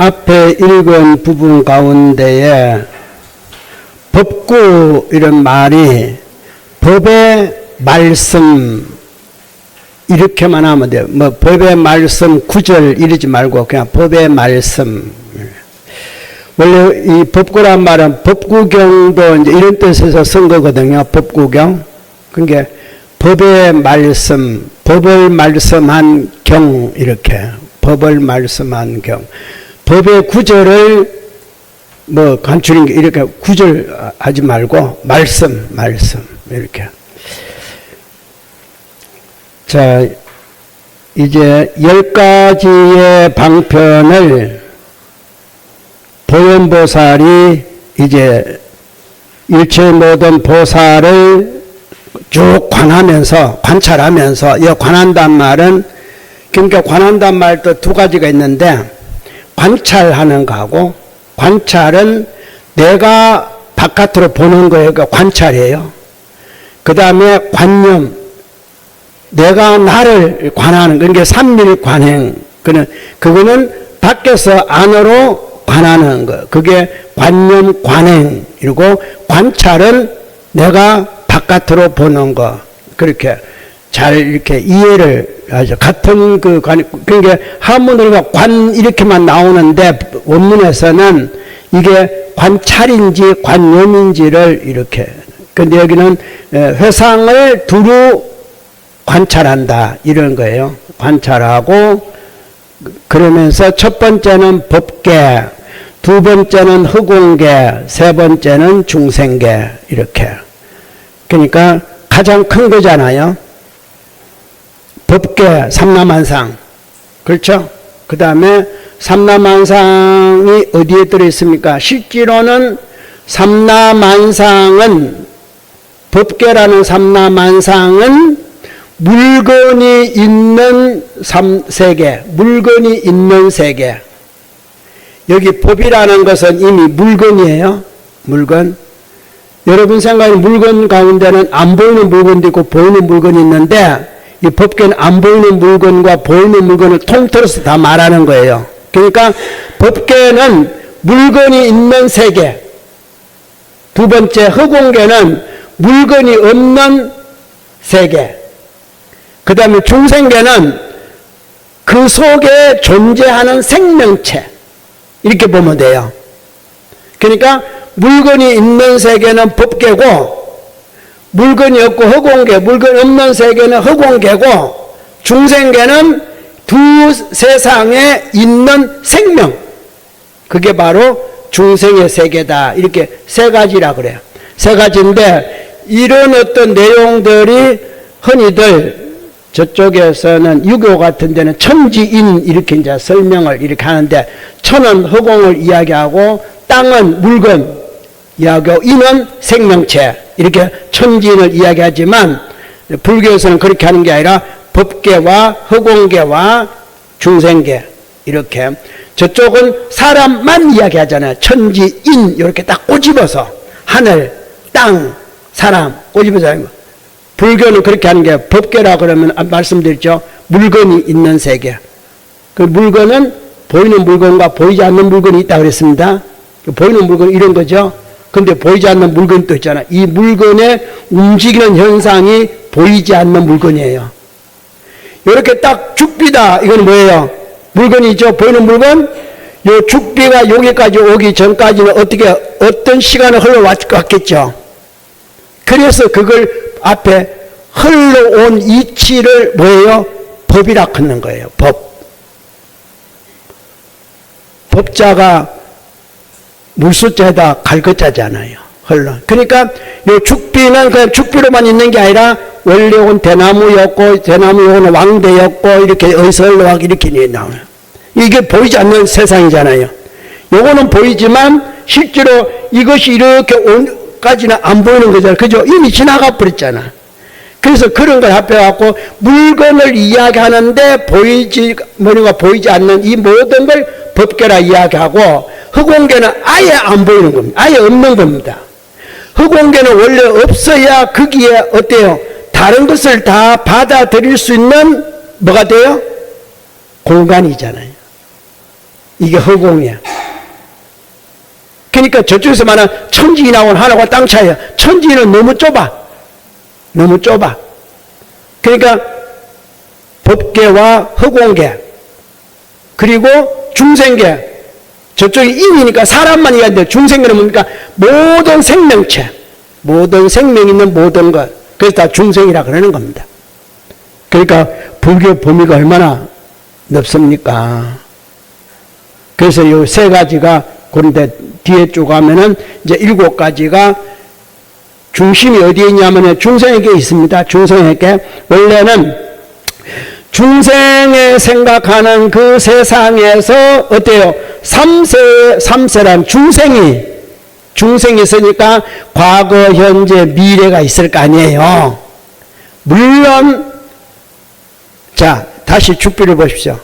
앞에 읽은 부분 가운데에 법구 이런 말이 법의 말씀 이렇게만 하면 돼요. 뭐 법의 말씀 구절 이러지 말고 그냥 법의 말씀. 원래 이 법구란 말은 법구경도 이제 이런 뜻에서 쓴 거거든요. 법구경. 그러니까 법의 말씀, 법을 말씀한 경 이렇게 법을 말씀한 경. 법의 구절을 뭐 간추린 게 이렇게 구절 하지 말고 말씀 이렇게. 자, 이제 10가지의 방편을 보현보살이 이제 일체의 모든 보살을 쭉 관하면서 관찰하면서 이 관한단 말은 그러니까 관한단 말도 두 가지가 있는데 관찰하는 거하고 관찰은 내가 바깥으로 보는 거예요. 그러니까 관찰이에요. 그 다음에 관념 내가 나를 관하는 그러니까 삼밀관행 그거는 밖에서 안으로 관하는 거 그게 관념 관행 이러고 관찰은 내가 바깥으로 보는 거 그렇게 잘 이렇게 이해를 하죠. 같은 그러니까 한문으로 관 이렇게만 나오는데 원문에서는 이게 관찰인지 관념인지를 이렇게 근데 여기는 회상을 두루 관찰한다 이런 거예요. 관찰하고 그러면서 첫 번째는 법계, 두 번째는 흑공계, 세 번째는 중생계 이렇게. 그러니까 가장 큰 거잖아요. 법계, 삼라만상. 그렇죠? 그 다음에 삼라만상이 어디에 들어있습니까? 실제로는 삼라만상은 법계라는 삼라만상은 물건이 있는 세계, 물건이 있는 세계. 여기 법이라는 것은 이미 물건이에요. 물건. 여러분 생각에 물건 가운데는 안 보이는 물건도 있고 보이는 물건이 있는데 이 법계는 안 보이는 물건과 보이는 물건을 통틀어서 다 말하는 거예요. 그러니까 법계는 물건이 있는 세계. 두 번째 흑공계는 물건이 없는 세계. 그 다음에 중생계는 그 속에 존재하는 생명체 이렇게 보면 돼요. 그러니까 물건이 있는 세계는 법계고 물건이 없고 흑공계, 물건 없는 세계는 흑공계고 중생계는 두 세상에 있는 생명 그게 바로 중생의 세계다. 이렇게 세 가지라 그래요. 세 가지인데 이런 어떤 내용들이 흔히들 저쪽에서는 유교 같은 데는 천지인 이렇게 이제 설명을 이렇게 하는데 천은 허공을 이야기하고 땅은 물건 이야기하고 인은 생명체 이렇게 천지인을 이야기하지만 불교에서는 그렇게 하는 게 아니라 법계와 허공계와 중생계 이렇게 저쪽은 사람만 이야기하잖아요. 천지인 이렇게 딱 꼬집어서 하늘, 땅, 사람 꼬집어서 하는 거. 불교는 그렇게 하는 게 법계라 그러면 말씀드렸죠. 물건이 있는 세계. 그 물건은 보이는 물건과 보이지 않는 물건이 있다 그랬습니다. 보이는 물건 이런 거죠. 근데 보이지 않는 물건이 또 있잖아요. 이 물건의 움직이는 현상이 보이지 않는 물건이에요. 이렇게 딱 죽비다. 이건 뭐예요? 물건이죠. 보이는 물건. 요 죽비가 여기까지 오기 전까지는 어떤 시간을 흘러왔겠죠. 그래서 그걸 앞에 흘러온 이치를 뭐예요? 법이라 하는 거예요. 법. 법자가 물소자에다 갈것자잖아요. 흘러. 그러니까 이 죽비는 그냥 죽비로만 있는 게 아니라 원래 온 대나무였고 대나무 요거는 왕대였고 이렇게 어디서 흘러와 이렇게 나와요. 이게 보이지 않는 세상이잖아요. 요거는 보이지만 실제로 이것이 이렇게 온까지는 안 보이는 거잖아요. 그죠? 이미 지나가 버렸잖아. 그래서 그런 걸 합해갖고 물건을 이야기하는데 보이지 않는 이 모든 걸 법계라 이야기하고 흑공계는 아예 안 보이는 겁니다. 아예 없는 겁니다. 흑공계는 원래 없어야 거기에 어때요? 다른 것을 다 받아들일 수 있는 뭐가 돼요? 공간이잖아요. 이게 허공이야. 그러니까 저쪽에서 말하는 천지인하고는 하나가 땅 차이야. 천지인은 너무 좁아. 너무 좁아. 그러니까 법계와 허공계 그리고 중생계 저쪽이 인이니까 사람만 이야기하는데 중생계는 뭡니까? 모든 생명체 모든 생명 있는 모든 것 그래서 다 중생이라 그러는 겁니다. 그러니까 불교 범위가 얼마나 넓습니까? 그래서 이 세 가지가 그런데 뒤에 쭉 가면은 이제 7가지가 중심이 어디에 있냐면 중생에게 있습니다. 중생에게 원래는 중생에 생각하는 그 세상에서 어때요? 삼세란 중생이 있으니까 과거, 현재, 미래가 있을 거 아니에요. 물론 자 다시 죽비를 보십시오.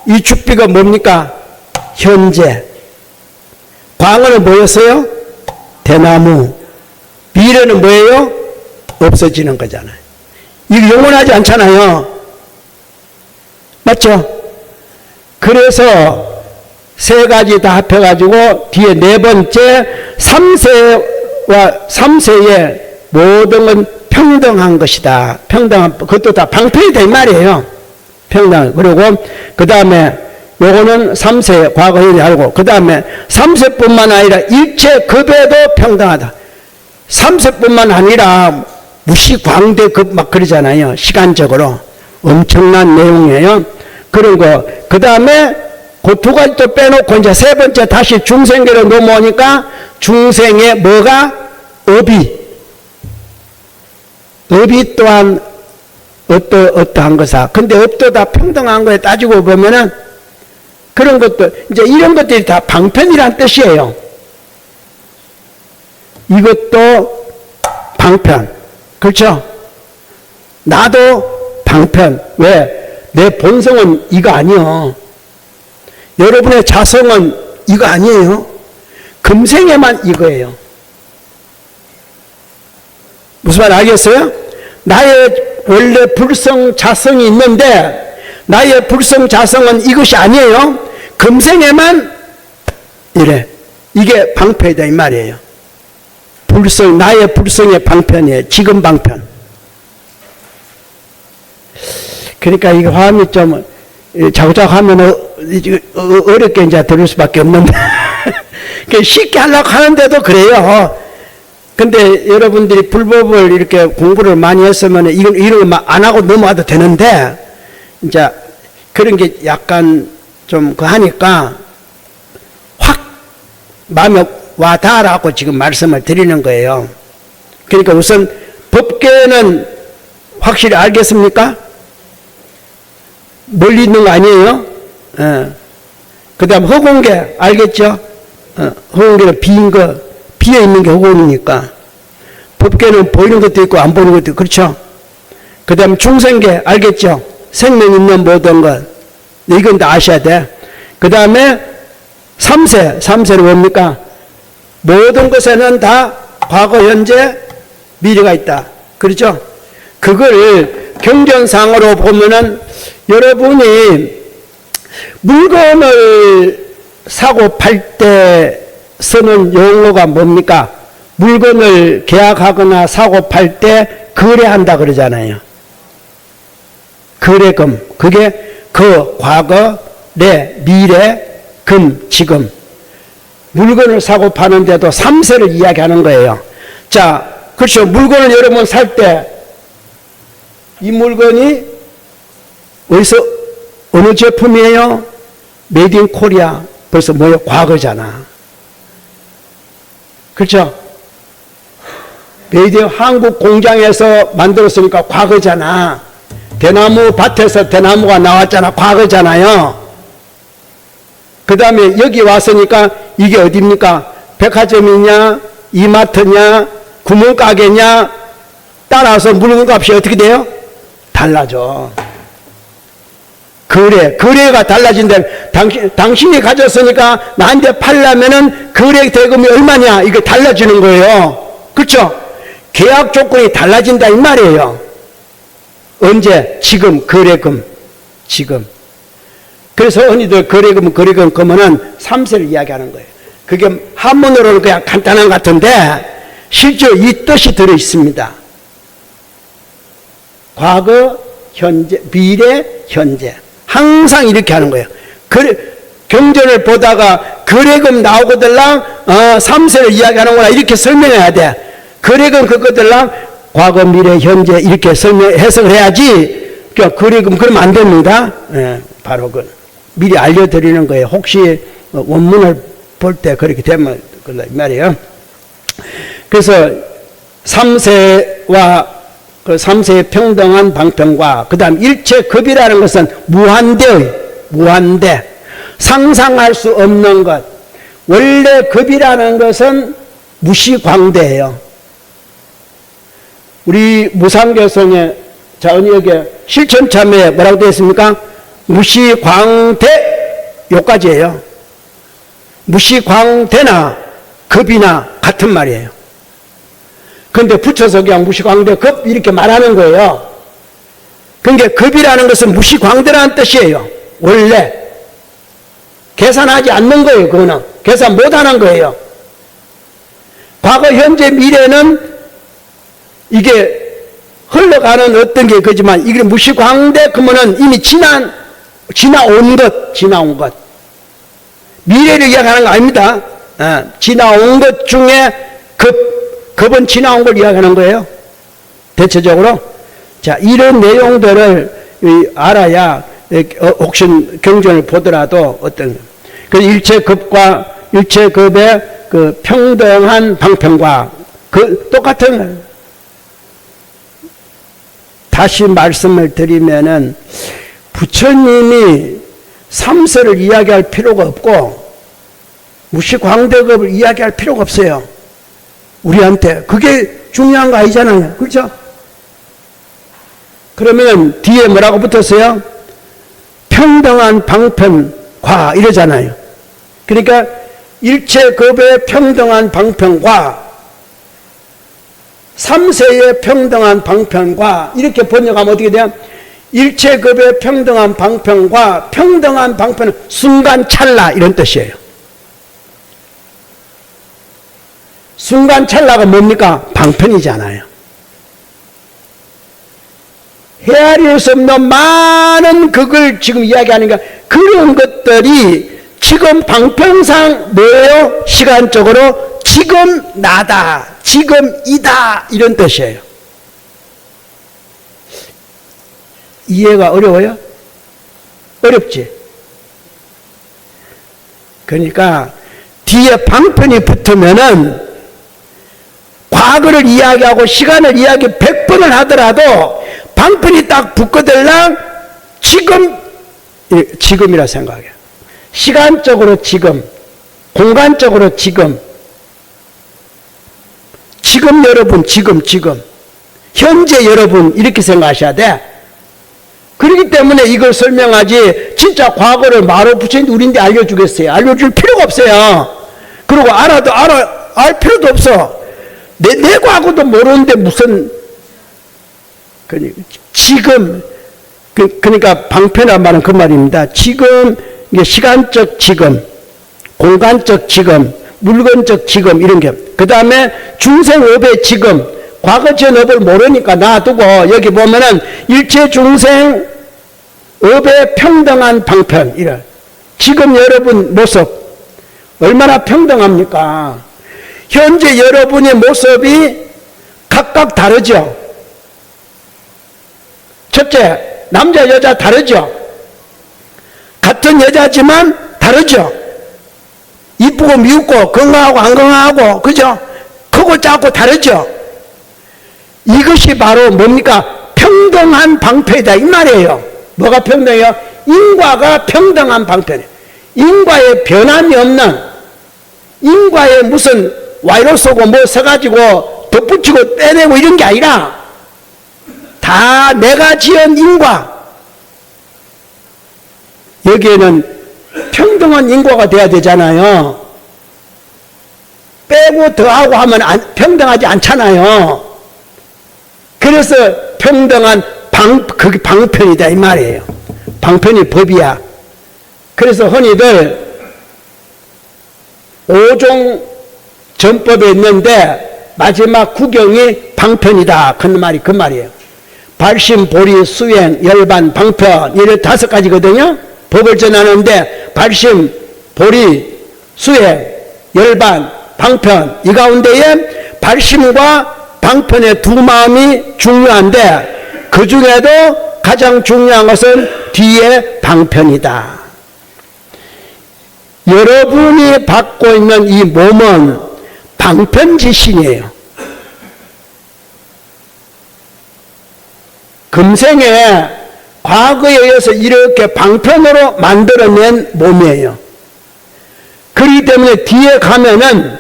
이 죽비가 뭡니까? 현재. 광어는 뭐였어요? 대나무. 미래는 뭐예요? 없어지는 거잖아요. 이게 영원하지 않잖아요. 맞죠? 그래서 세 가지 다 합해가지고 뒤에 네 번째 삼세의 모든 건 평등한 것이다. 평등한, 그것도 다 방편이 될 말이에요. 평등. 그리고 그 다음에 요거는 3세 과거 현재 알고 그 다음에 3세뿐만 아니라 일체 급에도 평등하다. 3세뿐만 아니라 무시광대급 막 그러잖아요. 시간적으로 엄청난 내용이에요. 그런 거. 그 다음에 그 두 가지 또 빼놓고 이제 세 번째 다시 중생계로 넘어오니까 중생의 뭐가? 업이 또한 어떠한 거사. 근데 업도 다 평등한 거에 따지고 보면은 그런 것도 이제 이런 것들이 다 방편이란 뜻이에요. 이것도 방편. 그렇죠? 나도 방편. 왜? 내 본성은 이거 아니요. 여러분의 자성은 이거 아니에요. 금생에만 이거예요. 무슨 말 알겠어요? 나의 원래 불성 자성이 있는데 나의 불성 자성은 이것이 아니에요. 금생에만 이래. 이게 방편이다 이 말이에요. 불성, 나의 불성의 방편이에요. 지금 방편. 그러니까 이게 화음이 좀 자꾸자꾸 하면 어렵게 이제 들을 수밖에 없는데 쉽게 하려고 하는데도 그래요. 근데 여러분들이 불법을 이렇게 공부를 많이 했으면 이런 거 안 하고 넘어가도 되는데 이제 그런 게 약간 좀 그 하니까 확 마음에 와닿으라고 지금 말씀을 드리는 거예요. 그러니까 우선 법계는 확실히 알겠습니까? 멀리 있는 거 아니에요? 그 다음 허공계 알겠죠? 허공계는 비인 거, 비어 있는 게 허공이니까. 법계는 보이는 것도 있고 안 보이는 것도 있고, 그렇죠? 그 다음 중생계 알겠죠? 생명 있는 모든 것. 이건 다 아셔야 돼. 그 다음에 3세는 뭡니까? 모든 것에는 다 과거, 현재, 미래가 있다. 그렇죠? 그걸 경전상으로 보면은 여러분이 물건을 사고 팔 때 쓰는 용어가 뭡니까? 물건을 계약하거나 사고 팔 때 거래한다 그러잖아요. 거래금. 그게 그 과거, 미래, 금, 지금. 물건을 사고 파는데도 3세를 이야기하는 거예요. 자, 그렇죠. 물건을 여러분 살 때 이 물건이 어디서 어느 제품이에요? 메이드 인 코리아. 벌써 뭐예요? 과거잖아. 그렇죠? 메이드 인 한국 공장에서 만들었으니까 과거잖아. 대나무 밭에서 대나무가 나왔잖아. 과거잖아요. 그 다음에 여기 왔으니까 이게 어디입니까? 백화점이냐? 이마트냐? 구멍가게냐? 따라서 물건값이 어떻게 돼요? 달라져. 거래가 달라진다면 당신이 가졌으니까 나한테 팔려면은 거래 대금이 얼마냐? 이게 달라지는 거예요. 그렇죠? 계약 조건이 달라진다 이 말이에요. 언제? 지금 거래금. 지금. 그래서 흔히들 거래금 그러면은 3세를 이야기하는 거예요. 그게 한문으로는 그냥 간단한 것 같은데 실제로 이 뜻이 들어 있습니다. 과거, 현재, 미래, 현재. 항상 이렇게 하는 거예요. 경전을 보다가 거래금 나오거들랑 3세를 이야기하는구나 이렇게 설명해야 돼. 거래금 그거들랑 과거, 미래, 현재 이렇게 해석을 해야지. 그러니까 거래금 그러면 안 됩니다. 예, 바로 미리 알려드리는 거예요. 혹시 원문을 볼 때 그렇게 되면 그래 말이에요. 그래서 3세와 그 3세의 평등한 방편과 그 다음 일체급이라는 것은 무한대 상상할 수 없는 것. 원래 급이라는 것은 무시광대예요. 우리 무상개성의 자언역에 실천참여에 뭐라고 되어 있습니까? 무시광대 요까지예요. 무시광대나 급이나 같은 말이에요. 그런데 붙여서 그냥 무시광대 급 이렇게 말하는 거예요. 그러니까 급이라는 것은 무시광대라는 뜻이에요. 원래 계산하지 않는 거예요. 그거는 계산 못하는 거예요. 과거, 현재, 미래는 이게 흘러가는 어떤 게 그지만 이게 무시광대 그러면은 이미 지나온 것. 미래를 이야기하는 거 아닙니다. 지나온 것 중에 급은 지나온 걸 이야기하는 거예요. 대체적으로. 자, 이런 내용들을 알아야 혹시 경전을 보더라도 그 일체급과 일체급의 그 평등한 방편과 똑같은 다시 말씀을 드리면은 부처님이 3세를 이야기할 필요가 없고 무시광대급을 이야기할 필요가 없어요. 우리한테 그게 중요한 거 아니잖아요. 그렇죠? 그러면 뒤에 뭐라고 붙었어요? 평등한 방편과 이러잖아요. 그러니까 일체급의 평등한 방편과 3세의 평등한 방편과 이렇게 번역하면 어떻게 돼요? 일체급의 평등한 방편과 평등한 방편은 순간 찰나 이런 뜻이에요. 순간 찰나가 뭡니까? 방편이잖아요. 헤아릴 수 없는 많은 그걸 지금 이야기하니까 그런 것들이 지금 방편상 뭐예요? 시간적으로 지금 나다, 지금이다 이런 뜻이에요. 이해가 어려워요? 어렵지? 그러니까 뒤에 방편이 붙으면은 과거를 이야기하고 시간을 이야기 100번을 하더라도 방편이 딱 붙거들랑 지금이라 생각해요. 시간적으로 지금, 공간적으로 지금 여러분, 지금 현재 여러분 이렇게 생각하셔야 돼. 그렇기 때문에 이걸 설명하지 진짜 과거를 말로 붙이는데 우리인데 알려주겠어요? 알려줄 필요가 없어요. 그리고 알 필요도 없어. 내 과거도 모르는데 무슨 지금 그러니까 방편이란 말은 그 말입니다. 지금 시간적 지금, 공간적 지금, 물건적 지금 이런 게. 그 다음에 중생업의 지금, 과거 전업을 모르니까 놔두고 여기 보면은 일체 중생업의 평등한 방편 이런. 지금 여러분 모습 얼마나 평등합니까? 현재 여러분의 모습이 각각 다르죠. 첫째, 남자 여자 다르죠. 같은 여자지만 다르죠. 이쁘고 미웃고 건강하고 안 건강하고 그죠? 크고 작고 다르죠. 이것이 바로 뭡니까? 평등한 방편이다 이 말이에요. 뭐가 평등해요? 인과가 평등한 방편이에요. 인과에 변함이 없는, 인과에 무슨 와이로 쏘고 뭐 써가지고 덧붙이고 빼내고 이런 게 아니라 다 내가 지은 인과. 여기에는 평등한 인과가 돼야 되잖아요. 빼고 더하고 하면 평등하지 않잖아요. 그래서 평등한 그게 방편이다 이 말이에요. 방편이 법이야. 그래서 흔히들 5종 전법에 있는데 마지막 구경이 방편이다. 그 말이 그 말이에요. 발심, 보리, 수행, 열반, 방편 이래 5가지거든요. 법을 전하는데 발심, 보리, 수행, 열반, 방편 이 가운데에 발심과 방편의 두 마음이 중요한데 그 중에도 가장 중요한 것은 뒤에 방편이다. 여러분이 받고 있는 이 몸은 방편지신이에요. 금생에 과거에 의해서 이렇게 방편으로 만들어낸 몸이에요. 그렇기 때문에 뒤에 가면은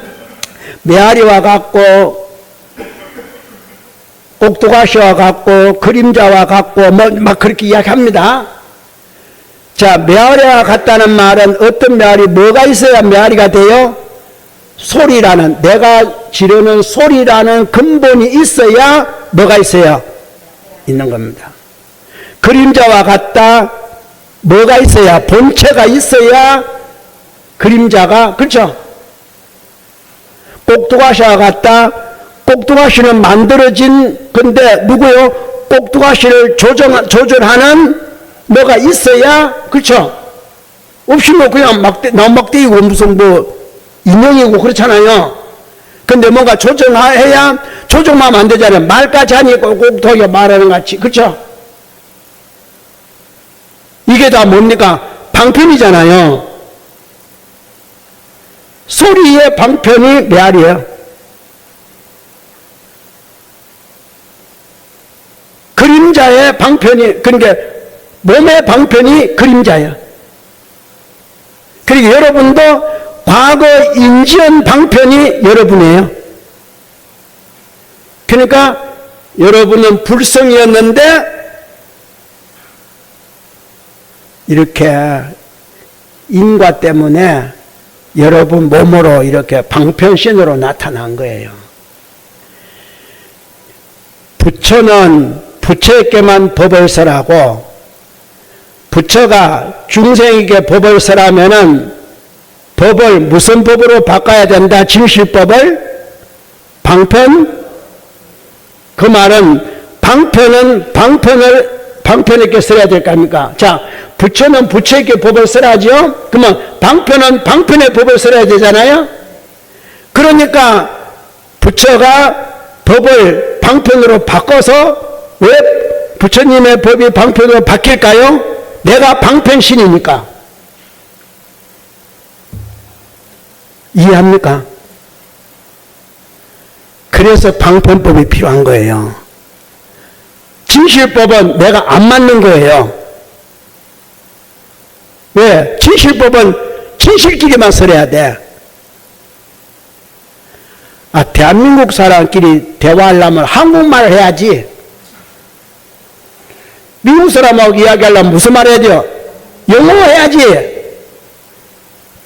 메아리와 같고 꼭두가시와 같고 그림자와 같고 뭐 막 그렇게 이야기합니다. 자, 메아리와 같다는 말은 어떤 메아리, 뭐가 있어야 메아리가 돼요? 소리라는, 내가 지르는 소리라는 근본이 있어야 뭐가 있어요? 있는 겁니다. 그림자와 같다, 뭐가 있어야, 본체가 있어야 그림자가, 그렇죠? 꼭두가시와 같다, 꼭두가시는 만들어진 건데 누구요? 꼭두가시를 조절하는 뭐가 있어야, 그렇죠? 없이 뭐 그냥 나막대기고 무슨 뭐 인형이고 그렇잖아요. 근데 뭔가 조정해야, 조정만 안 되잖아요. 말까지 하니 꼭두하게 말하는 같이, 그렇죠? 이게 다 뭡니까? 방편이잖아요. 소리의 방편이 메아리예요. 그림자의 방편이, 그러니까 몸의 방편이 그림자예요. 그리고 여러분도 과거 인지한 방편이 여러분이에요. 그러니까 여러분은 불성이었는데 이렇게 인과 때문에 여러분 몸으로 이렇게 방편신으로 나타난 거예요. 부처는 부처에게만 법을 설하고 부처가 중생에게 법을 설하면은 법을 무슨 법으로 바꿔야 된다? 진실법을? 방편? 그 말은 방편은 방편에게 써야 될 거 아닙니까? 자, 부처는 부처에게 법을 써야죠? 그러면 방편은 방편의 법을 써야 되잖아요? 그러니까 부처가 법을 방편으로 바꿔서 왜 부처님의 법이 방편으로 바뀔까요? 내가 방편신이니까. 이해합니까? 그래서 방편법이 필요한 거예요. 진실법은 내가 안 맞는 거예요. 왜? 진실법은 진실끼리만 설해야 돼. 아, 대한민국 사람끼리 대화하려면 한국말을 해야지. 미국 사람하고 이야기하려면 무슨 말 해야 돼요? 영어 해야지.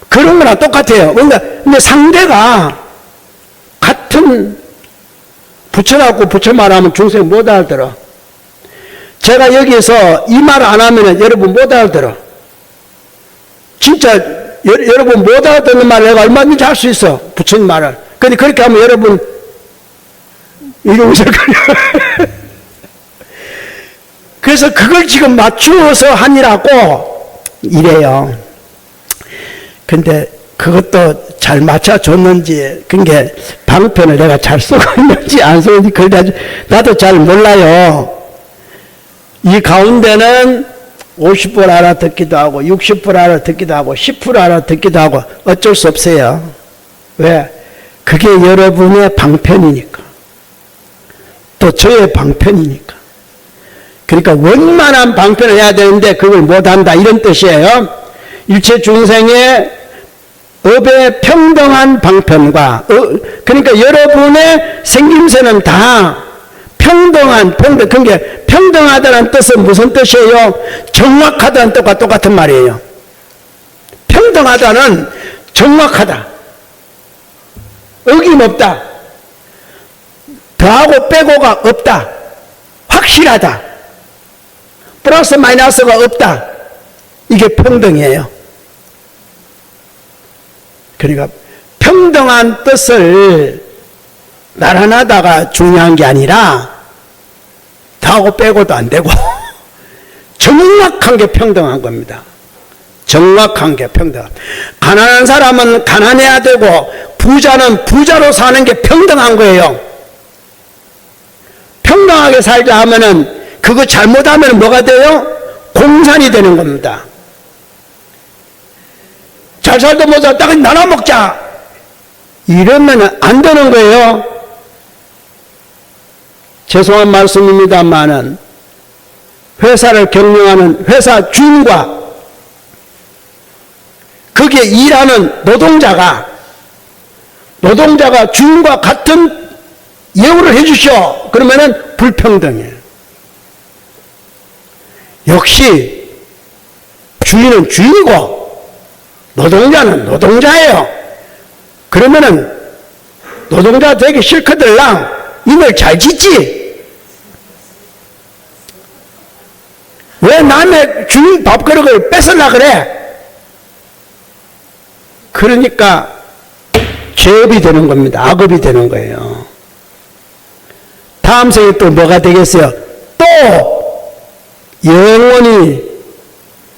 그런 거랑 똑같아요. 근데 상대가 같은 부처라고 부처 말하면 중생 못 알아들어. 제가 여기서 이 말 안 하면 여러분 못 알아들어. 진짜 여러분 못 알아듣는 말을 내가 얼마든지 할 수 있어. 부처님 말을. 근데 그렇게 하면 여러분 이러면서 그래서 그걸 지금 맞추어서 하니라고 이래요. 근데 그것도 잘 맞춰줬는지, 그러니까 방편을 내가 잘 쓰고 있는지 안 쓰고 있는지 그걸 나도 잘 몰라요. 이 가운데는 50% 알아듣기도 하고 60% 알아듣기도 하고 10% 알아듣기도 하고 어쩔 수 없어요. 왜? 그게 여러분의 방편이니까. 또 저의 방편이니까. 그러니까 원만한 방편을 해야 되는데 그걸 못한다 이런 뜻이에요. 일체 중생의 업의 평등한 방편과 그러니까 여러분의 생김새는 다 평등한 그러니까 평등하다는 뜻은 무슨 뜻이에요? 정확하다는 뜻과 똑같은 말이에요. 평등하다는 정확하다. 어김없다. 더하고 빼고가 없다. 확실하다. 플러스 마이너스가 없다. 이게 평등이에요. 그러니까 평등한 뜻을 나란하다가 중요한 게 아니라 더하고 빼고도 안 되고 정확한 게 평등한 겁니다. 정확한 게 평등. 가난한 사람은 가난해야 되고 부자는 부자로 사는 게 평등한 거예요. 평등하게 살자 하면은 그거 잘못하면 뭐가 돼요? 공산이 되는 겁니다. 잘 살도 못 살다 딱 나눠 먹자 이러면 안 되는 거예요. 죄송한 말씀입니다만은 회사를 경영하는 회사 주인과 거기에 일하는 노동자가 주인과 같은 예우를 해주셔. 그러면은 불평등해요. 역시 주인은 주인이고 노동자는 노동자예요. 그러면은 노동자 되기 싫거들랑 이걸 잘 짓지. 왜 남의 주인 밥그릇을 뺏으려 그래? 그러니까 죄업이 되는 겁니다. 악업이 되는 거예요. 다음 생에 또 뭐가 되겠어요? 또 영원히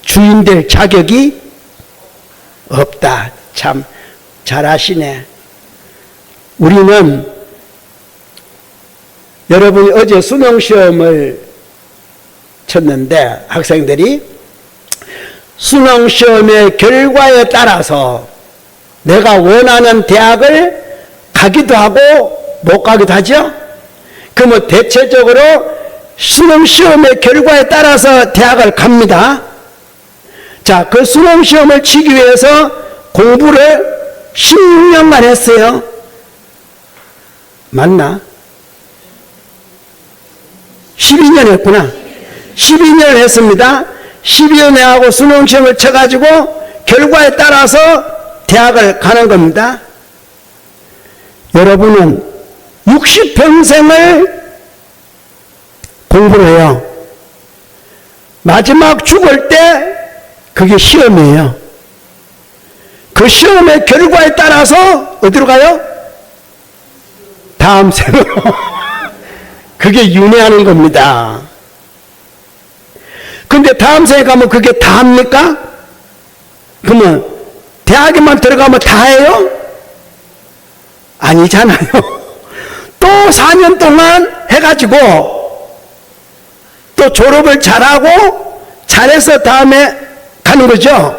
주인 될 자격이 없다. 참 잘하시네. 우리는 여러분이 어제 수능시험을 쳤는데 학생들이 수능시험의 결과에 따라서 내가 원하는 대학을 가기도 하고 못 가기도 하죠. 그러면 대체적으로 수능시험의 결과에 따라서 대학을 갑니다. 자, 그 수능시험을 치기 위해서 공부를 16년간 했어요. 맞나? 12년 했구나. 12년을 했습니다. 12년에 하고 수능시험을 쳐가지고 결과에 따라서 대학을 가는 겁니다. 여러분은 60평생을 공부를 해요. 마지막 죽을 때 그게 시험이에요. 그 시험의 결과에 따라서 어디로 가요? 다음 생으로. 그게 윤회하는 겁니다. 근데 다음 생에 가면 그게 다 합니까? 그러면 대학에만 들어가면 다 해요? 아니잖아요. 또 4년 동안 해가지고 또 졸업을 잘하고 잘해서 다음에 가는 거죠.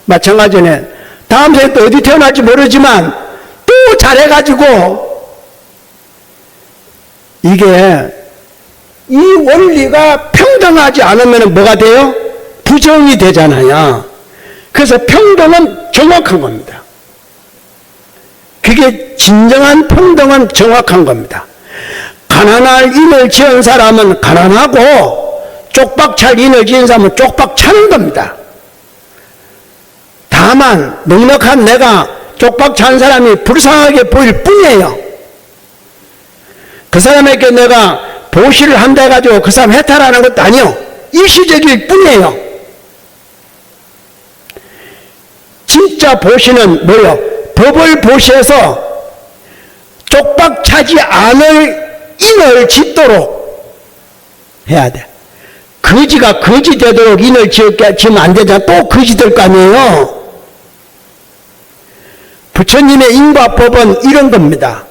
마찬가지네. 다음 생에 또 어디 태어날지 모르지만 또 잘해가지고 이게 이 원리가 평등하지 않으면 뭐가 돼요? 부정이 되잖아요. 그래서 평등은 정확한 겁니다. 그게 진정한 평등은 정확한 겁니다. 가난할 인을 지은 사람은 가난하고 쪽박찰 인을 지은 사람은 쪽박 차는 겁니다. 다만 넉넉한 내가 쪽박 찬 사람이 불쌍하게 보일 뿐이에요. 그 사람에게 내가 보시를 한다 해가지고 그 사람 해탈하는 것도 아니요. 일시적일 뿐이에요. 진짜 보시는 뭐요? 법을 보시해서 쪽박 차지 않을 인을 짓도록 해야 돼. 거지가 거지 되도록 인을 지으면 안 되잖아. 또 거지 될 거 아니에요. 부처님의 인과 법은 이런 겁니다.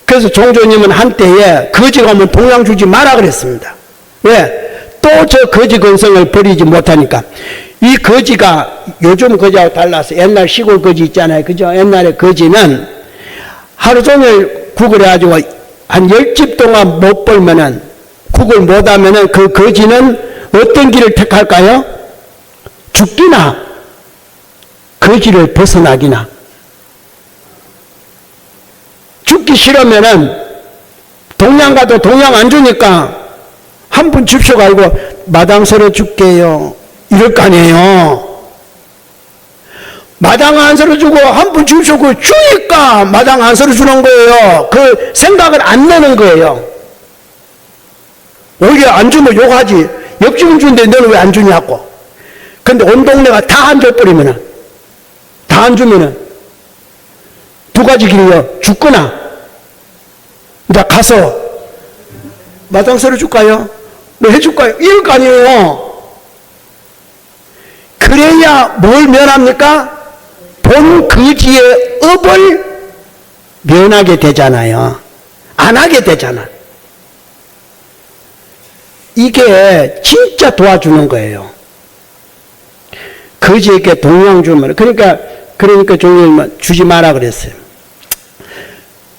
그래서 종조님은 한때에 거지가 오면 동양 주지 마라 그랬습니다. 왜? 또 저 거지 근성을 버리지 못하니까. 이 거지가 요즘 거지하고 달라서 옛날 시골 거지 있잖아요. 그죠? 옛날에 거지는 하루 종일 국을 해가지고 한 10집 동안 못 벌면은 국을 못 하면은 그 거지는 어떤 길을 택할까요? 죽기나 거지를 벗어나기나. 죽기 싫으면은 동양 가도 동양 안 주니까 한 분 줍쇼가지고 마당 서로 줄게요. 이럴 거 아니에요. 마당 안 서로 주고 한 분 줍쇼 그 주니까 마당 안 서로 주는 거예요. 그 생각을 안 내는 거예요. 오히려 안 주면 욕하지. 옆집은 주는데 너는 왜 안 주냐고. 근데 온 동네가 다 안 줘버리면은 다 안 주면은 두 가지 길이요. 죽거나 이제 가서 마당새로 줄까요? 뭐 해줄까요? 이럴 거 아니에요. 그래야 뭘 면합니까? 본 거지의 업을 면하게 되잖아요. 안 하게 되잖아. 이게 진짜 도와주는 거예요. 거지에게 동양 주면 그러니까 종교는 주지 마라 그랬어요.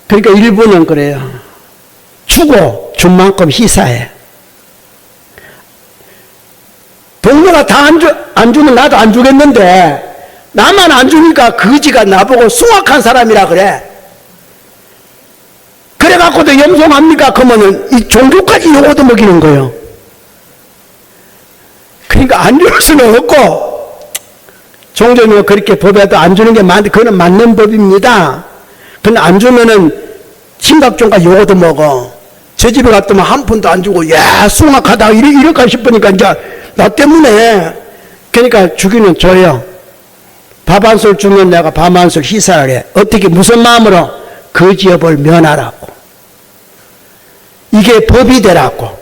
그러니까 일부는 그래요. 주고 준 만큼 희사해. 동료가 다 안 주면 나도 안 주겠는데 나만 안 주니까 거지가 나보고 수악한 사람이라 그래. 그래갖고도 염송합니까? 그러면은 이 종교까지 요거도 먹이는 거예요. 그러니까 안 줄 수는 없고, 종교는 그렇게 법에도 안 주는 게 그거는 맞는 법입니다. 근데 안 주면은 심각종가 요거도 먹어. 저 집에 갔더니 한 푼도 안 주고, 야, 숭악하다. 이럴까 싶으니까 이제 나 때문에. 그러니까 주기는 줘요. 밥 한 술 주면 내가 밥 한 술 희사하래. 어떻게, 무슨 마음으로? 거지업을 면하라고. 이게 법이 되라고.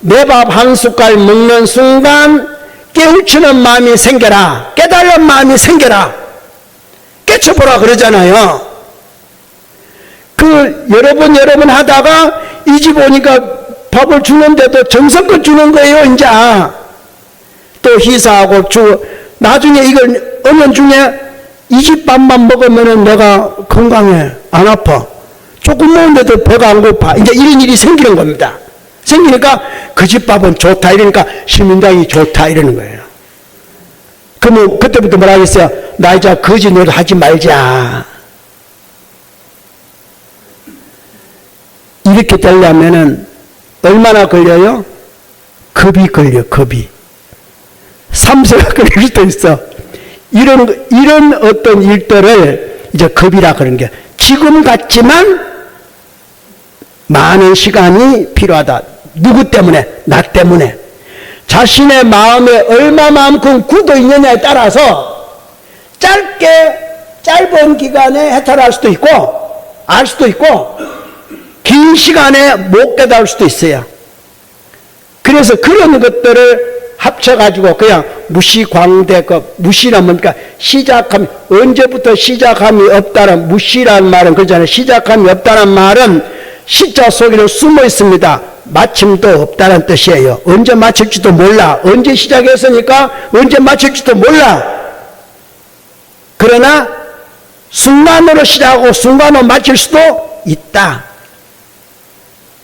내 밥 한 숟갈 먹는 순간 깨우치는 마음이 생겨라. 깨달는 마음이 생겨라. 깨쳐보라 그러잖아요. 여러 번 하다가 이 집 오니까 밥을 주는데도 정성껏 주는 거예요, 이제. 또 희사하고 나중에 이걸 어느 중에 이 집 밥만 먹으면 내가 건강해. 안 아파. 조금 먹는데도 배가 안 고파. 이제 이런 일이 생기는 겁니다. 생기니까 그 집 밥은 좋다. 이러니까 시민당이 좋다. 이러는 거예요. 그러면 그때부터 뭐라 하겠어요? 나 이제 거지 노릇 하지 말자. 이렇게 되려면은 얼마나 걸려요? 겁이 걸려, 겁이. 3세가 걸릴 수도 있어. 이런 어떤 일들을 이제 겁이라 그런 게 지금 같지만 많은 시간이 필요하다. 누구 때문에? 나 때문에. 자신의 마음에 얼마만큼 굳어 있느냐에 따라서 짧은 기간에 해탈할 수도 있고, 알 수도 있고, 긴 시간에 못 깨달을 수도 있어요. 그래서 그런 것들을 합쳐가지고 그냥 무시광대급, 무시란 뭡니까? 언제부터 시작함이 없다는, 무시라는 말은 그러잖아요. 시작함이 없다는 말은 시자 속에는 숨어 있습니다. 마침도 없다는 뜻이에요. 언제 마칠지도 몰라. 언제 시작했으니까 언제 마칠지도 몰라. 그러나 순간으로 시작하고 순간으로 마칠 수도 있다.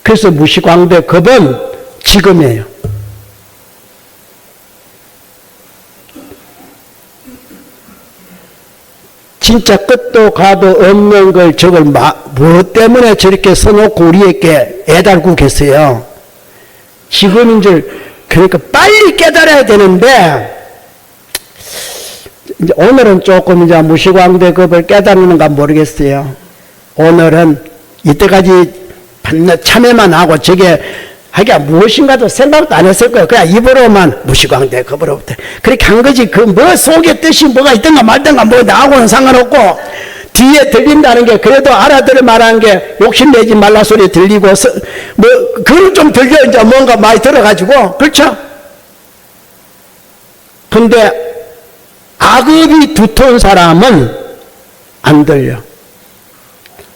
그래서 무시광대급은 지금이에요. 진짜 끝도 가도 없는 걸 저걸 무엇 때문에 저렇게 써놓고 우리에게 애달고 계세요. 지금인 줄, 그러니까 빨리 깨달아야 되는데, 이제 오늘은 조금 이제 무시광대급을 깨달는가 모르겠어요. 오늘은 이때까지 참여만 하고 저게 하기가 무엇인가도 생각도 안 했을 거예요. 그냥 입으로만 무시광대급으로부터 그렇게 한 거지. 그 뭐 속에 뜻이 뭐가 있든가 말든가 뭐 나하고는 상관없고, 뒤에 들린다는 게 그래도 알아들을 만한 게 욕심내지 말라 소리 들리고 뭐 그걸 좀 들려. 이제 뭔가 많이 들어가지고. 그렇죠? 근데 악업이 두터운 사람은 안 들려.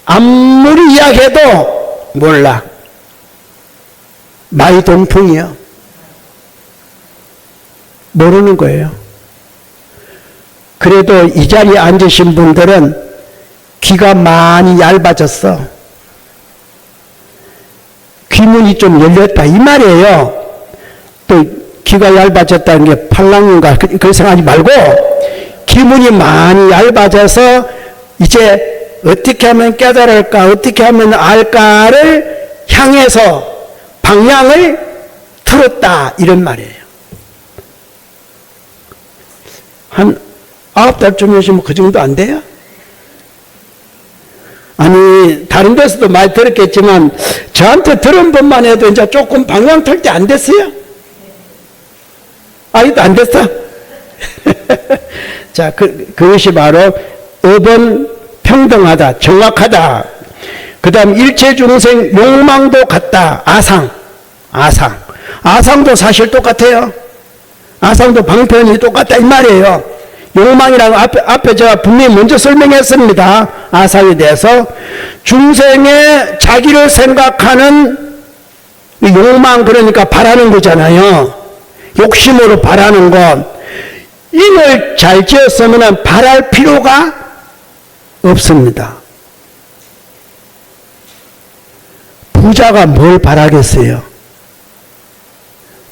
아무리 이야기해도 몰라. 마이동풍이요. 모르는 거예요. 그래도 이 자리에 앉으신 분들은 귀가 많이 얇아졌어. 귀문이 좀 열렸다 이 말이에요. 또 귀가 얇아졌다는 게 팔랑인가 그렇게 생각하지 말고, 귀문이 많이 얇아져서 이제 어떻게 하면 깨달을까, 어떻게 하면 알까를 향해서 방향을 틀었다 이런 말이에요. 한 9달쯤이시면 그 정도 안 돼요? 아니 다른 데서도 많이 들었겠지만 저한테 들은 것만 해도 이제 조금 방향 틀 때 안 됐어요? 아직도 안 됐어? 자, 그것이 바로 업은 평등하다, 정확하다. 그 다음 일체 중생 욕망도 같다. 아상도 사실 똑같아요. 아상도 방편이 똑같다 이 말이에요. 욕망이라고 앞에 제가 분명히 먼저 설명했습니다. 아상에 대해서. 중생의 자기를 생각하는 욕망, 그러니까 바라는 거잖아요. 욕심으로 바라는 것. 이걸 잘 지었으면 바랄 필요가 없습니다. 부자가 뭘 바라겠어요?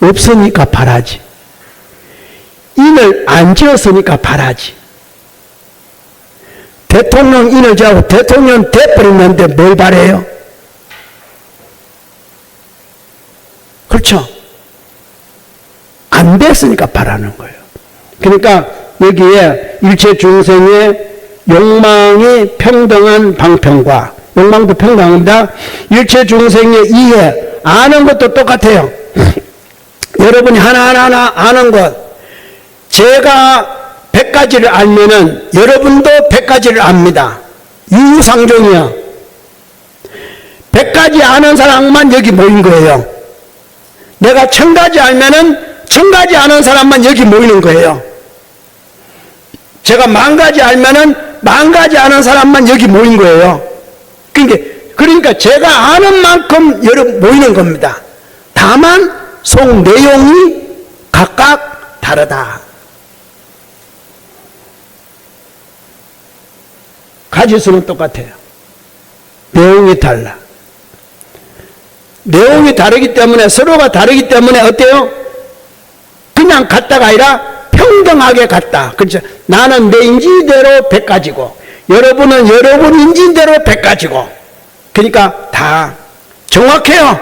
없으니까 바라지. 인을 안 지었으니까 바라지. 대통령 인을 지하고 대통령 돼버렸는데 뭘 바래요? 그렇죠? 안 됐으니까 바라는 거예요. 그러니까 여기에 일체 중생의 욕망이 평등한 방편과, 욕망도 평등합니다. 일체 중생의 이해, 아는 것도 똑같아요. 여러분이 하나하나 아는 것, 제가 100가지를 알면은 여러분도 100가지를 압니다. 유상종이요. 100가지 아는 사람만 여기 모인 거예요. 내가 1000가지 알면은 1000가지 아는 사람만 여기 모이는 거예요. 제가 10,000가지 알면은 10,000가지 아는 사람만 여기 모인 거예요. 그러니까 제가 아는 만큼 여러분 모이는 겁니다. 다만 속 내용이 각각 다르다. 가지수는 똑같아요. 내용이 달라. 내용이 다르기 때문에, 서로가 다르기 때문에 어때요? 그냥 같다가 아니라 평등하게 같다. 그렇죠? 나는 내 인지대로 100가지고 여러분은 여러분 인지대로 100가지고, 그러니까 다 정확해요.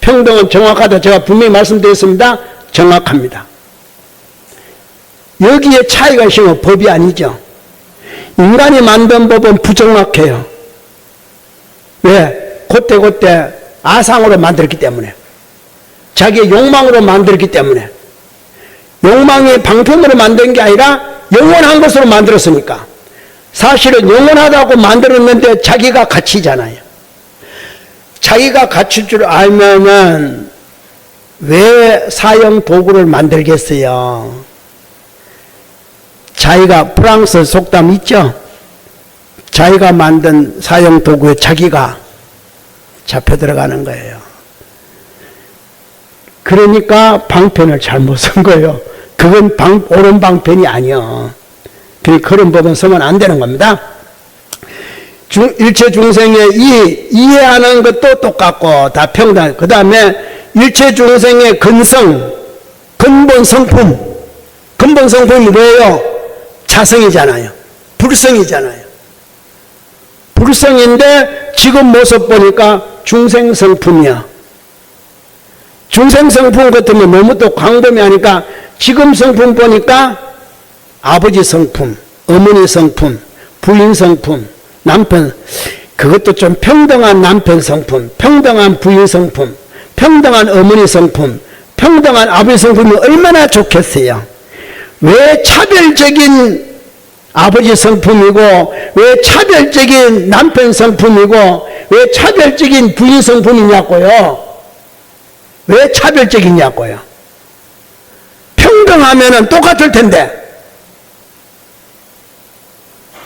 평등은 정확하다. 제가 분명히 말씀드렸습니다. 정확합니다. 여기에 차이가 있으면 법이 아니죠. 인간이 만든 법은 부정확해요. 왜? 그때 아상으로 만들었기 때문에, 자기의 욕망으로 만들었기 때문에, 욕망이 방편으로 만든 게 아니라 영원한 것으로 만들었으니까. 사실은 영원하다고 만들었는데 자기가 가치잖아요. 자기가 가칠 줄 알면은 왜 사형 도구를 만들겠어요? 자기가, 프랑스 속담 있죠? 자기가 만든 사형 도구에 자기가 잡혀 들어가는 거예요. 그러니까 방편을 잘못 쓴 거예요. 그건 옳은 방편이 아니요. 그런 법은 쓰면 안 되는 겁니다. 일체 중생의 이해하는 것도 똑같고 다 평등. 그 다음에 일체 중생의 근본 성품이 뭐예요? 자성이잖아요. 불성이잖아요. 불성인데 지금 모습 보니까 중생성품이야. 중생성품 같으면 너무 또 광범위하니까 지금 성품 보니까 아버지 성품, 어머니 성품, 부인 성품, 남편, 그것도 좀 평등한 남편 성품, 평등한 부인 성품, 평등한 어머니 성품, 평등한 아버지 성품이 얼마나 좋겠어요. 왜 차별적인 아버지 성품이고, 왜 차별적인 남편 성품이고, 왜 차별적인 부인 성품이냐고요. 왜 차별적이냐고요. 평등하면은 똑같을 텐데.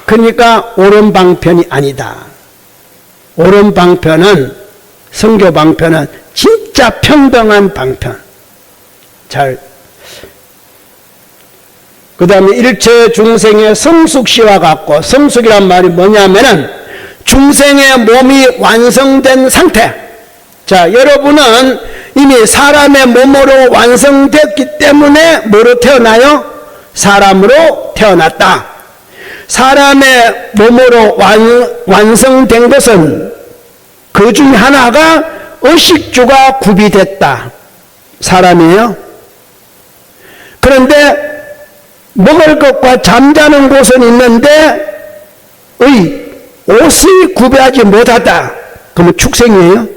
그러니까 옳은 방편이 아니다. 옳은 방편은, 성교 방편은 진짜 평등한 방편. 그 다음에 일체 중생의 성숙시와 같고, 성숙이란 말이 뭐냐면은 중생의 몸이 완성된 상태. 자, 여러분은 이미 사람의 몸으로 완성됐기 때문에 뭐로 태어나요? 사람으로 태어났다. 사람의 몸으로 완성된 것은 그 중 하나가 의식주가 구비됐다. 사람이에요. 그런데 먹을 것과 잠자는 곳은 있는데 옷을 구비하지 못하다. 그러면 축생이에요?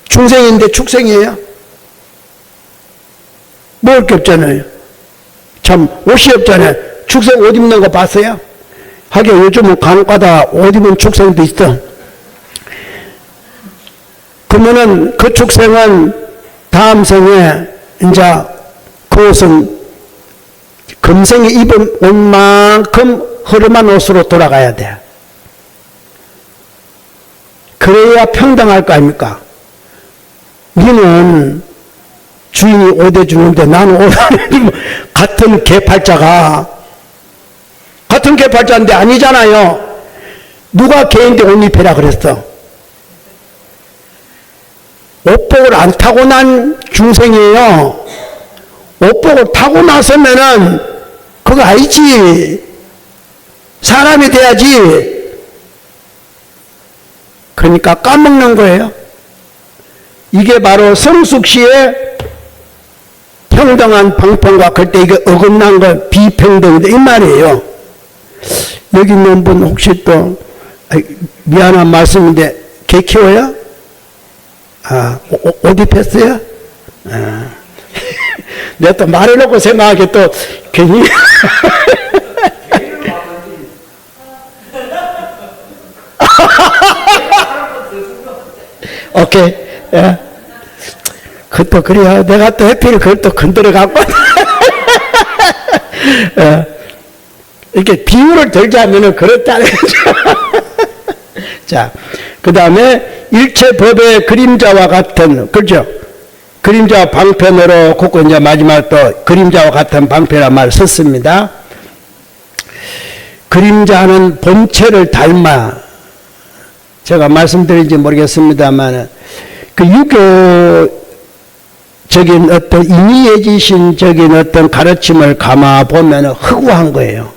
중생인데 축생이에요? 먹을 게 없잖아요. 참 옷이 없잖아요. 축생 옷 입는 거 봤어요? 하긴 요즘은 간혹가다 옷 입은 축생도 있어. 그러면은 그 축생은 다음 생에 이제 그 옷은 금생에 입은 옷만큼 허름한 옷으로 돌아가야 돼. 그래야 평등할 거 아닙니까? 니는 주인이 옷 해주는데 나는 옷 안 해주면 같은 개팔자인데 아니잖아요. 누가 개인데 옷 입혀라 그랬어? 옷복을 안 타고 난 중생이에요. 옷복을 타고 나서면은 그거 아니지. 사람이 돼야지. 그러니까 까먹는 거예요. 이게 바로 성숙시의 평등한 방편과 그때 이게 어긋난 거 비평등이다 이 말이에요. 여기 있는 분 혹시 또 미안한 말씀인데 개 키워요? 옷 입혔어요? 내가 또 말해놓고 생각하게 또 괜히 오케이. 예. 그것도 그래요. 내가 또 해피를 그걸 또 건드려 갖고 이렇게 비유를 들자면은 그렇다는 거죠. 자, 그 다음에 일체 법의 그림자와 같은, 그렇죠? 그림자와 방편으로 걷고 이제 마지막 또 그림자와 같은 방편이란 말을 썼습니다. 그림자는 본체를 닮아, 제가 말씀드린지 모르겠습니다만, 그 유교적인 어떤 인위예지신적인 어떤 가르침을 감아 보면 허구한 거예요.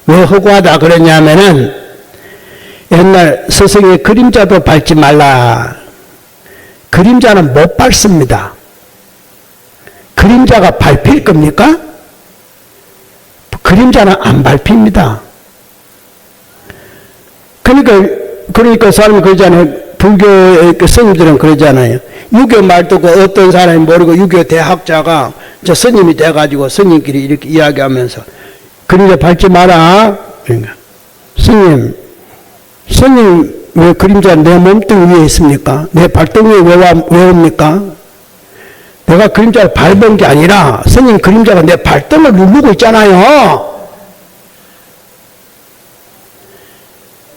왜 허구하다 그러냐면은, 옛날 스승이 그림자도 밟지 말라. 그림자는 못 밟습니다. 그림자가 밟힐 겁니까? 그림자는 안 밟힙니다. 그러니까 사람이 그러잖아요. 불교의 그 스님들은 그러잖아요. 유교 말 듣고 어떤 사람이 모르고 유교 대학자가 저 스님이 돼가지고 스님끼리 이렇게 이야기하면서 그림자 밟지 마라. 그러니까 스님 왜 그림자 내 몸뚱 위에 있습니까? 내 발등 위에 왜 옵니까? 내가 그림자를 밟은 게 아니라 스님 그림자가 내 발등을 누르고 있잖아요.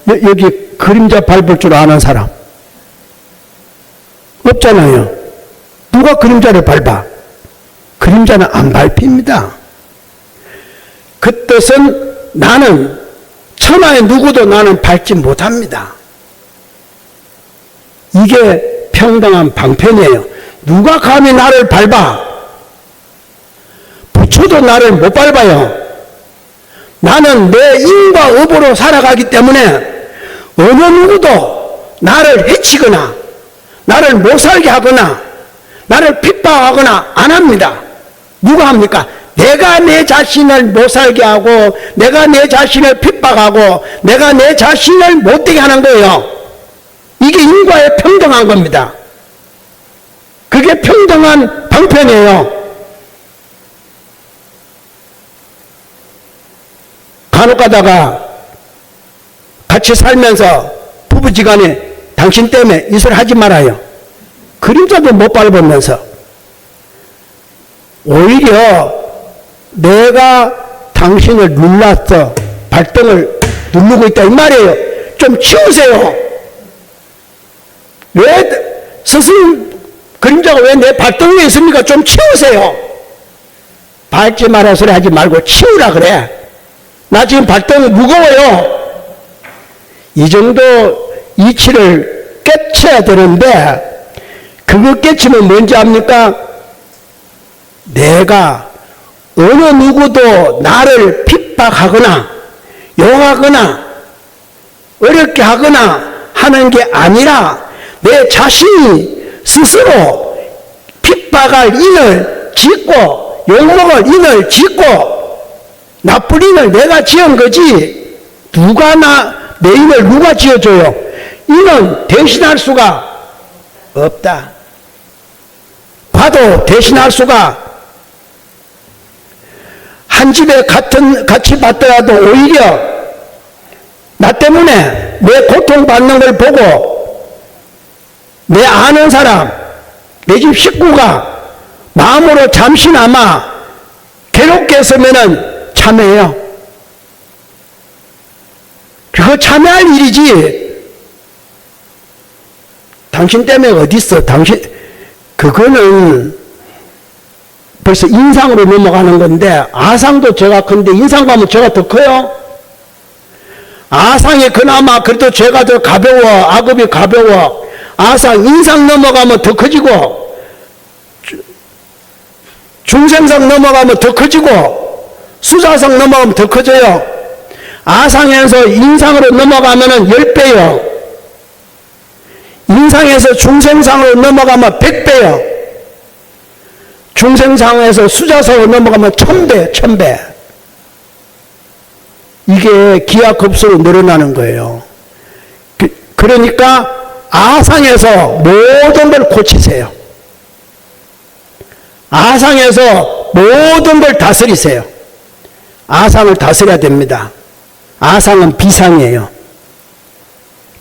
여기 그림자 밟을 줄 아는 사람 없잖아요. 누가 그림자를 밟아? 그림자는 안 밟힙니다. 그 뜻은 나는 천하의 누구도 나는 밟지 못합니다. 이게 평등한 방편이에요. 누가 감히 나를 밟아? 부처도 나를 못 밟아요. 나는 내 인과 업으로 살아가기 때문에 어느 누구도 나를 해치거나 나를 못 살게 하거나 나를 핍박하거나 안 합니다. 누가 합니까? 내가 내 자신을 못 살게 하고 내가 내 자신을 핍박하고 내가 내 자신을 못되게 하는 거예요. 이게 인과의 평등한 겁니다. 그게 평등한 방편이에요. 간혹 가다가 같이 살면서 부부지간에 당신 때문에 이 소리 하지 말아요. 그림자도 못 밟으면서 오히려 내가 당신을 눌렀어. 발등을 누르고 있다 이 말이에요. 좀 치우세요. 왜 스승 그림자가 왜 내 발등 위에 있습니까? 좀 치우세요. 밟지 마라 소리 하지 말고 치우라 그래. 나 지금 발등이 무거워요. 이 정도 이치를 깨쳐야 되는데 그거 깨치면 뭔지 압니까? 내가 어느 누구도 나를 핍박하거나 욕하거나 어렵게 하거나 하는 게 아니라 내 자신이 스스로 핍박할 인을 짓고 욕먹을 인을 짓고 나쁜 인을 내가 지은 거지 누가 내 인을 누가 지어줘요? 인은 대신할 수가 없다. 봐도 대신할 수가 한 집에 같이 받더라도 오히려 나 때문에 내 고통받는 걸 보고 내 아는 사람, 내 집 식구가 마음으로 잠시나마 괴롭게 했으면은 참해요. 그거 참여할 일이지. 당신 때문에 어딨어? 그거는 벌써 인상으로 넘어가는 건데, 아상도 죄가 큰데 인상 가면 죄가 더 커요? 아상이 그나마 그래도 죄가 더 가벼워, 악업이 가벼워. 아상, 인상 넘어가면 더 커지고, 중생상 넘어가면 더 커지고, 수자상 넘어가면 더 커져요. 아상에서 인상으로 넘어가면 10배요. 인상에서 중생상으로 넘어가면 100배요. 중생상에서 수자상으로 넘어가면 1000배, 1000배. 이게 기하급수로 늘어나는 거예요. 그러니까 아상에서 모든 걸 고치세요. 아상에서 모든 걸 다스리세요. 아상을 다스려야 됩니다. 아상은 비상이에요.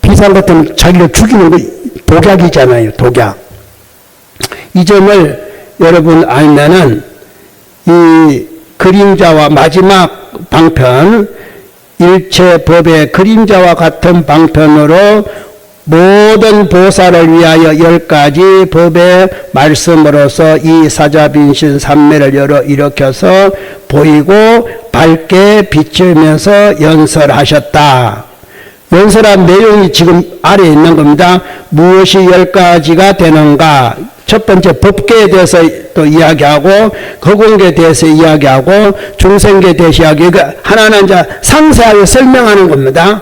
비상 같은 자기를 죽이는 거 독약이잖아요. 독약. 이 점을 여러분 알면은 이 그림자와 마지막 방편, 일체 법의 그림자와 같은 방편으로 모든 보살을 위하여 10가지 법의 말씀으로서 이 사자빈신 삼매를 일으켜서 보이고 밝게 비추면서 연설하셨다. 연설한 내용이 지금 아래에 있는 겁니다. 무엇이 10가지가 되는가? 첫 번째 법계에 대해서 또 이야기하고, 거공계에 대해서 이야기하고, 중생계에 대해서 이야기하고, 하나는 이제 상세하게 설명하는 겁니다.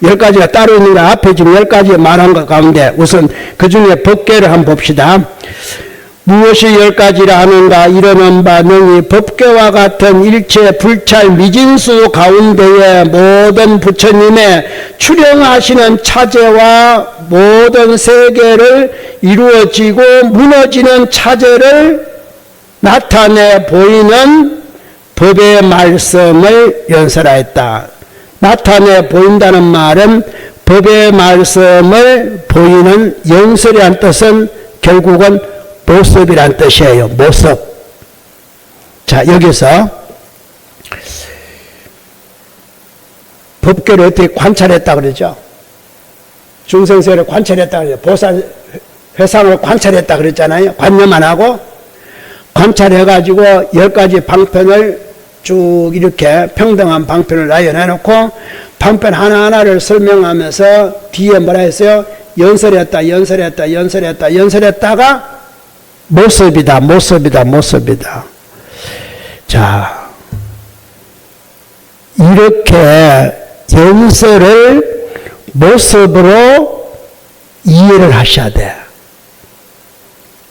10가지가 따로 있는 거, 앞에 지금 10가지 말한 것 가운데 우선 그 중에 법계를 한번 봅시다. 무엇이 10가지라 하는가? 이러는 바는 이 법계와 같은 일체 불찰 미진수 가운데에 모든 부처님의 출영하시는 차제와 모든 세계를 이루어지고 무너지는 차제를 나타내 보이는 법의 말씀을 연설하였다. 나타내 보인다는 말은 법의 말씀을 보이는 연설이란 뜻은 결국은 모습이란 뜻이에요. 모습. 자, 여기서 법계를 어떻게 관찰했다 그러죠? 중생세를 관찰했다 그러죠. 보살 회상을 관찰했다 그랬잖아요. 관념 안 하고 관찰해가지고 10가지 방편을 쭉 이렇게 평등한 방편을 나열해놓고 방편 하나하나를 설명하면서 뒤에 뭐라 했어요? 연설했다가 모습이다. 자, 이렇게 연설을 모습으로 이해를 하셔야 돼.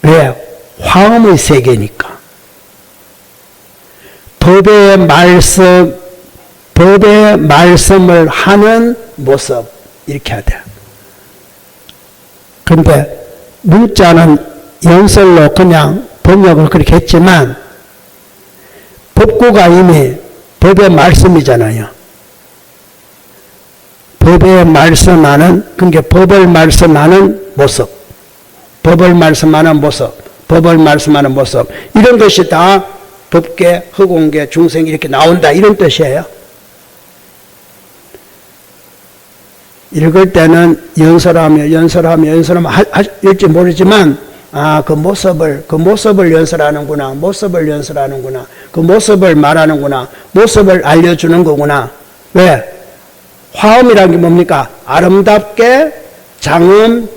왜? 화음의 세계니까. 법의 말씀을 하는 모습, 이렇게 해야 돼. 그런데 문자는 연설로 그냥 번역을 그렇게 했지만 법구가 이미 법의 말씀이잖아요. 법의 말씀하는, 그러니까 법을 말씀하는 모습, 법을 말씀하는 모습, 이런 것이 다 법계, 허공계, 중생 이렇게 나온다, 이런 뜻이에요. 읽을 때는 연설하면 할지 모르지만, 그 모습을 연설하는구나, 그 모습을 말하는구나, 모습을 알려주는 거구나. 왜? 화음이라는 게 뭡니까? 아름답게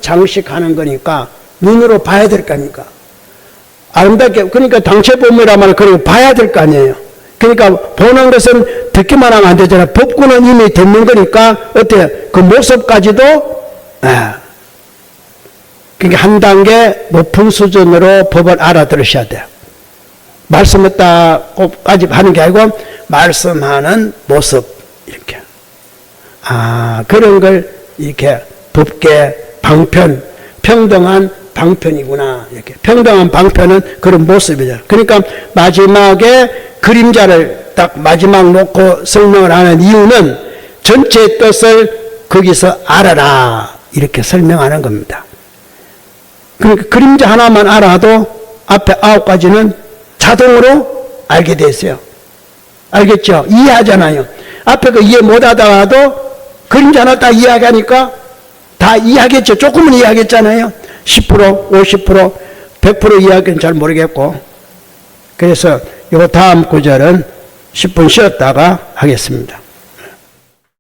장식하는 거니까 눈으로 봐야 될 거 아닙니까? 아름답게, 그러니까 당체법이란 말을 그렇게 봐야 될 거 아니에요. 그러니까 보는 것은 듣기만 하면 안 되잖아요. 법구는 이미 듣는 거니까 어때? 그 모습까지도 그러니까 한 단계 높은 수준으로 법을 알아들으셔야 돼요. 말씀했다고까지 하는 게 아니고 말씀하는 모습, 이렇게. 그런 걸 이렇게 법계 방편, 평등한 방편이구나, 이렇게. 평등한 방편은 그런 모습이죠. 그러니까 마지막에 그림자를 딱 마지막 놓고 설명을 하는 이유는 전체의 뜻을 거기서 알아라 이렇게 설명하는 겁니다. 그러니까 그림자 하나만 알아도 앞에 9가지는 자동으로 알게 됐어요. 알겠죠? 이해하잖아요. 앞에 그 이해 못하다가도 그림자 하나 딱 이해하니까 다 이해하겠죠. 조금은 이해하겠잖아요. 10%, 50%, 100% 이해하기는 잘 모르겠고. 그래서 요 다음 구절은 10분 쉬었다가 하겠습니다.